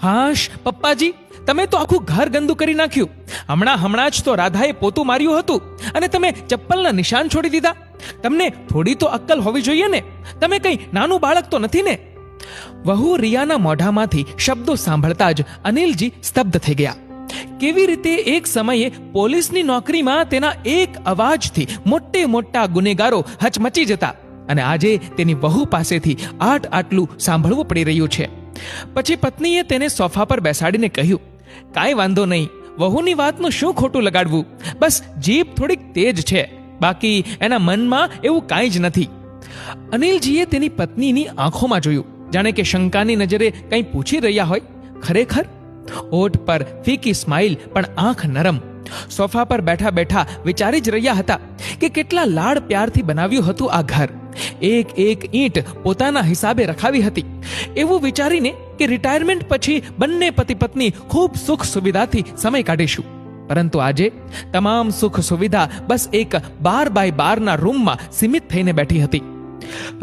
હાશ પપ્પાજી, તમે તો આખું ઘર ગંદુ કરી નાખ્યું. હમણાં જ તો રાધાએ પોતું માર્યું હતું અને તમે ચપ્પલના નિશાન છોડી દીધા. તમને થોડી તો અક્કલ હોવી જોઈએ ને. તમે કઈ નાનું બાળક તો નથી ને? વહુ રિયાના મોઢામાંથી શબ્દો સાંભળતા જ અનિલજી સ્તબ્ધ થઈ ગયા. કેવી રીતે એક સમયે પોલીસની નોકરીમાં તેના એક અવાજથી મોટા ગુનેગારો હચમચી જતા, અને આજે તેની વહુ પાસેથી આટલું સાંભળવું પડી રહ્યું છે. પછી પત્નીએ તેને સોફા પર બેસાડીને કહ્યું, કાંઈ વાંધો નહીં, વહુની વાતનું શું ખોટું લગાડવું, બસ જીભ થોડીક તેજ છે, બાકી એના મનમાં એવું કાંઈ જ નથી. અનિલજીએ તેની પત્નીની આંખોમાં જોયું, જાણે કે શંકાની નજરે કંઈ પૂછી રહ્યા હોય. ખરેખર ઓઠ પર ફીકી સ્માઇલ, પણ આંખ નરમ. સોફા પર બેઠા બેઠા વિચારી જ રહ્યા હતા કે કેટલા લાડ પ્યારથી બનાવ્યું હતું આ ઘર. એક ઈંટ પોતાના હિસાબે રખાવી હતી, એવું વિચારીને કે રિટાયરમેન્ટ પછી બંને પતિ પત્ની ખૂબ સુખ સુવિધાથી સમય કાઢીશું. પરંતુ આજે તમામ સુખ સુવિધા બસ એક 12x12 રૂમમાં સીમિત થઈને બેઠી હતી.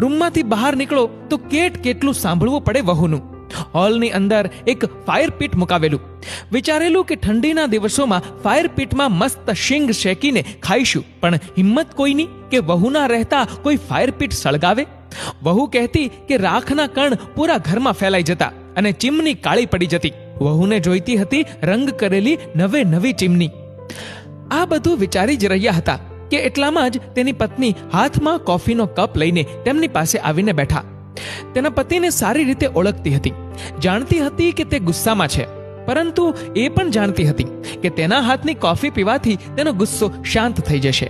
રૂમમાંથી બહાર નીકળો તો કેટલું સાંભળવું પડે વહુનું. હોલની અંદર એક ફાયર પીટ મુકાવેલું. વિચારેલું કે ઠંડીના દિવસોમાં ફાયર પીટમાં મસ્ત શીંગ શેકીને ખાઈશું, પણ હિંમત કોઈની કે વહુના રહેતા કોઈ ફાયર પીટ સળગાવે. વહુ કહેતી કે રાખના કણ પૂરા ઘરમાં ફેલાઈ જતા અને ચીમની કાળી પડી જતી. વહુને જોઈતી હતી રંગ કરેલી નવી ચીમની. આ બધું વિચારી જ રહ્યા હતા કે એટલામાં જ તેની પત્ની હાથમાં કોફીનો કપ લઈને તેમની પાસે આવીને બેઠા. તેના પતિને સારી રીતે ઓળખતી હતી, જાણતી હતી કે તે ગુસ્સામાં છે, પરંતુ એ પણ જાણતી હતી કે તેના હાથની કોફી પીવાથી તેનો ગુસ્સો શાંત થઈ જશે.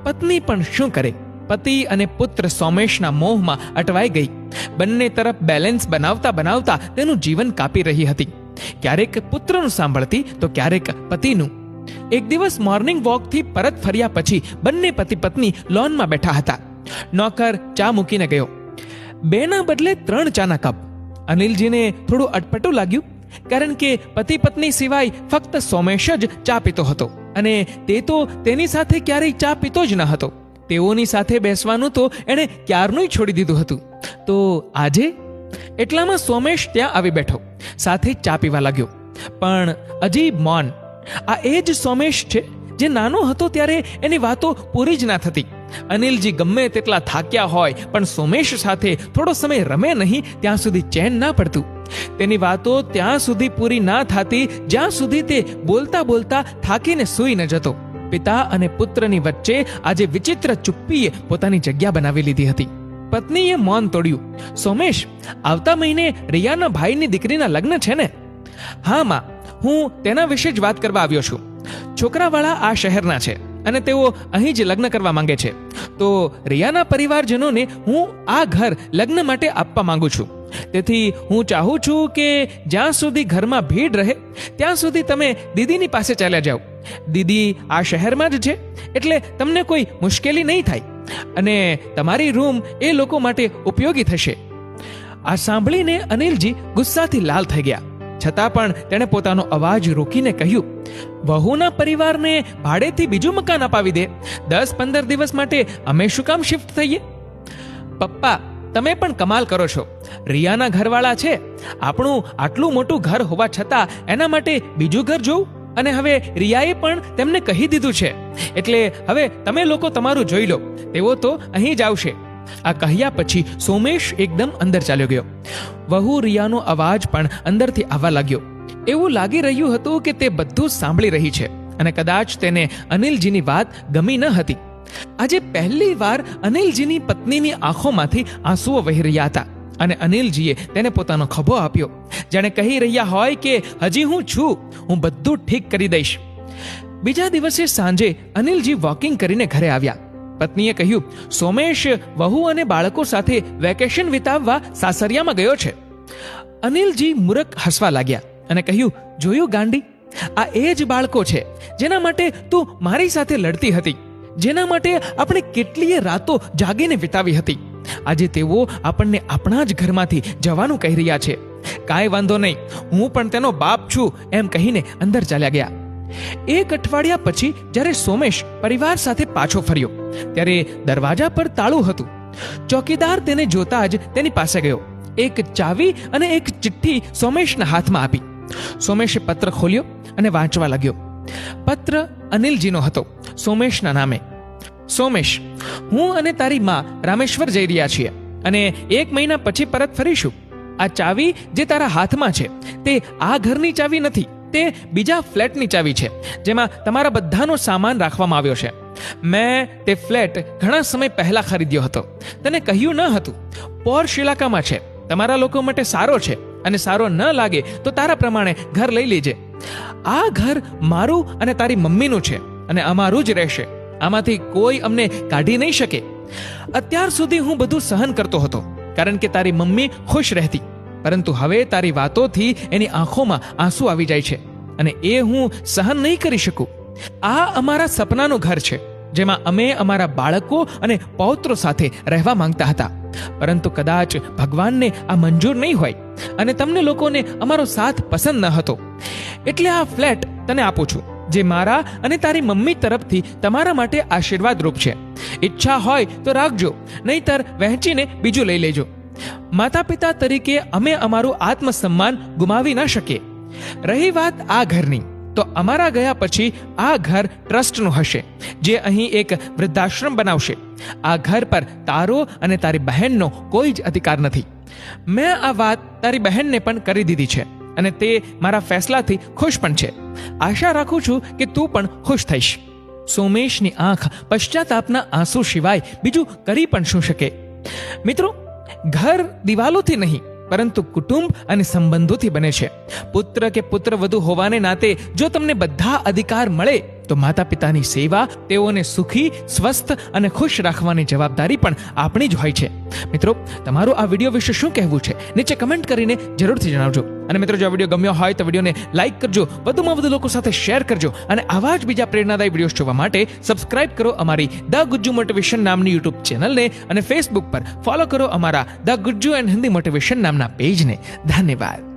પત્ની પણ શું કરે, પતિ અને પુત્ર સોમેશના મોહમાં અટવાઈ ગઈ. બંને તરફ બેલેન્સ બનાવતા તેનું જીવન કાપી રહી હતી. ક્યારેક પુત્રનું સાંભળતી તો ક્યારેક પતિનું. એક દિવસ મોર્નિંગ વોકથી પરત ફર્યા પછી બંને પતિ પત્ની લોનમાં બેઠા હતા. નોકર ચા મૂકીને ગયો. 2ના બદલે 3 ચાના કપ. અનિલજીને થોડું અટપટું લાગ્યું, કારણ કે પતિ પત્ની સિવાય ફક્ત સોમેશ જ ચા પીતો હતો, અને તે તો તેની સાથે ક્યારેય ચા પીતો જ ન હતો. તેઓની સાથે બેસવાનું તો એણે ક્યારનું છોડી દીધું હતું. તો આજે એટલામાં સોમેશ ત્યાં આવી બેઠો, સાથે ચા પીવા લાગ્યો, પણ અજીબ મૌન. આ એ જ સોમેશ છે જે નાનો હતો ત્યારે એની વાતો પૂરી જ ના થતી. અનિલજી ગમે તેટલા થાક્યા હોય પણ સોમેશ સાથે થોડો સમય રમે નહીં ત્યાં સુધી ચેન ના પડતું. તેની વાતો ત્યાં સુધી પૂરી ના થતી જ્યાં સુધી તે બોલતા થાકીને સૂઈ ન જતો. પિતા અને પુત્રની વચ્ચે આજે વિચિત્ર ચુપ્પીએ પોતાની જગ્યા બનાવી લીધી હતી. પત્નીએ મૌન તોડ્યું. સોમેશ, આવતા મહિને રિયાના ભાઈની દીકરીના લગ્ન છે ને? હા માં, હું તેના વિશે જ વાત કરવા આવ્યો છું. છોકરાવાળા આ શહેરના છે અને તેઓ અહીં જ લગ્ન કરવા માંગે છે. તો રિયાના પરિવારજનોને હું આ ઘર લગ્ન માટે આપવા માંગુ છું. તેથી હું ચાહું છું કે જ્યાં સુધી ઘરમાં ભીડ રહે ત્યાં સુધી તમે દીદીની પાસે ચાલ્યા જાઓ. દીદી આ શહેરમાં જ છે, એટલે તમને કોઈ મુશ્કેલી નહીં થાય અને તમારી રૂમ એ લોકો માટે ઉપયોગી થશે. આ સાંભળીને અનિલજી ગુસ્સાથી લાલ થઈ ગયા. છતાં પણ તેણે પોતાનો અવાજ રોકીને કહ્યું, વહુના પરિવારને ભાડેથી બીજું મકાન અપાવી દે. 10-15 દિવસ માટે અમે શું કામ શિફ્ટ થઈએ? પપ્પા, તમે પણ કમાલ કરો છો. રિયાના ઘરવાળા છે, આપણું આટલું મોટું ઘર હોવા છતાં એના માટે બીજું ઘર જોવું? અને હવે રિયાએ પણ તેમને કહી દીધું છે, એટલે હવે તમે લોકો તમારું જોઈ લો, તેઓ તો અહીં જ આવશે. આ કહ્યા પછી સોમેશ એકદમ અંદર ચાલ્યો ગયો. વહુ રિયાનો અવાજ પણ અંદરથી આવવા લાગ્યો. એવું લાગી રહ્યું હતું કે તે બધું સાંભળી રહી છે અને કદાચ તેને અનિલજીની વાત ગમી ન હતી. આજે પહેલી વાર અનિલજીની પત્નીની આંખોમાંથી આંસુઓ વહી રહ્યા હતા અને અનિલજીએ તેને પોતાનો ખભો આપ્યો, જાણે કહી રહ્યા હોય કે હજી હું છું, હું બધું ઠીક કરી દઈશ. બીજા દિવસે સાંજે અનિલજી વોકિંગ કરીને ઘરે આવ્યા. પત્નીએ કહ્યું, સોમેશ વહુ અને બાળકો સાથે વેકેશન વિતાવવા સાસરિયામાં ગયો છે. અનિલજી મૂરખ હસવા લાગ્યા અને કહ્યું, જોયું ગાંડી, આ એ જ બાળકો છે જેના માટે તું મારી સાથે લડતી હતી, જેના માટે આપણે કેટલીય રાતો જાગીને વિતાવી હતી. આજે તેઓ આપણને આપણા જ ઘરમાંથી જવાનું કહી રહ્યા છે. કાંઈ વાંધો નહીં, હું પણ તેનો બાપ છું એમ કહીને અંદર ચાલ્યા ગયા. એક અઠવાડિયા પછી જ્યારે સોમેશ પરિવાર સાથે પાછો ફર્યો ત્યારે દરવાજા પર તાળું હતું. ચોકીદાર તેને જોતા જ તેની પાસે ગયો એક ચાવી અને એક ચિઠ્ઠી સોમેશના હાથમાં આપી. સોમેશે પત્ર ખોલ્યો અને વાંચવા લાગ્યો. પત્ર અનિલજીનો હતો, સોમેશના નામે. સોમેશ, હું અને તારી માં રામેશ્વર જઈ રહ્યા છીએ અને 1 મહિના પછી પરત ફરીશું. આ ચાવી જે તારા હાથમાં છે તે આ ઘરની ચાવી નથી, તે બીજા ફ્લેટની ચાવી છે જેમાં તમારા બધાનો સામાન રાખવામાં આવ્યો છે. મેં તે ફ્લેટ ઘણા સમય પહેલા ખરીદ્યો હતો. તને કહ્યું ન હતું, પોર્શ ઇલાકામાં છે, તમારા લોકો માટે સારો છે અને સારો ન લાગે તો તારા પ્રમાણે ઘર લઈ લેજે. આ ઘર મારું અને તારી મમ્મીનું છે અને અમારું જ રહેશે. આમાંથી કોઈ અમને કાઢી નહીં શકે. અત્યાર સુધી હું બધું સહન કરતો હતો કારણ કે તારી મમ્મી ખુશ રહેતી, પરંતુ હવે તારી વાતોથી એની આંખોમાં આંસુ આવી જાય છે અને એ હું સહન નહીં કરી શકું. આ અમારા સપનાનું ઘર છે જેમાં અમે અમારા બાળકો અને પૌત્રો સાથે રહેવા માંગતા હતા, પરંતુ કદાચ ભગવાનને આ મંજૂર નહીં હોય અને તમને લોકોને અમારો સાથ પસંદ ન હતો. એટલે આ ફ્લેટ તને આપું છું, જે મારા અને તારી મમ્મી તરફથી તમારા માટે આશીર્વાદરૂપ છે. ઈચ્છા હોય તો રાખજો, નહીંતર વહેંચીને બીજું લઈ લેજો. માતા પિતા તરીકે અમે અમારું આત્મસન્માન ગુમાવી ન શકીએ. રહી વાત આ ઘરની, તો અમારા ગયા પછી આ ઘર ટ્રસ્ટનું હશે, જે અહીં એક વૃદ્ધાશ્રમ બનાવશે. આ ઘર પર તારો અને તારી બહેનનો કોઈ જ અધિકાર નથી. મેં આ વાત તારી બહેનને પણ કરી દીધી છે અને તે મારા ફેસલાથી ખુશ પણ છે. આશા રાખું છું કે તું પણ ખુશ થઈશ. સોમેશની આંખ પશ્ચાતાપના આંસુ સિવાય બીજું કરી પણ શું શકે? મિત્રો, ઘર દિવાલોથી નહીં પરંતુ કુટુંબ અને સંબંધોથી બને છે. પુત્ર કે પુત્રવધુ હોવાને નાતે જો તમને બધા અધિકાર મળે તો માતા પિતાની સેવા, તેઓને સુખી, સ્વસ્થ અને ખુશ રાખવાની જવાબદારી પણ આપણી જ હોય છે. મિત્રો, તમારું આ વિડીયો વિશે શું કહેવું છે નીચે કમેન્ટ કરીને જરૂરથી જણાવજો. અને મિત્રો, જો આ વિડીયો ગમ્યો હોય તો વિડીયોને લાઈક કરજો, વધુમાં વધુ લોકો સાથે શેર કરજો અને આવા જ બીજા પ્રેરણાદાયી વિડીયોઝ જોવા માટે સબસ્ક્રાઇબ કરો અમારી ધ ગુજ્જુ મોટિવેશન નામની યુટ્યુબ ચેનલને અને ફેસબુક પર ફોલો કરો અમારા the Gujju and Hindi motivation નામના પેજને. ધન્યવાદ.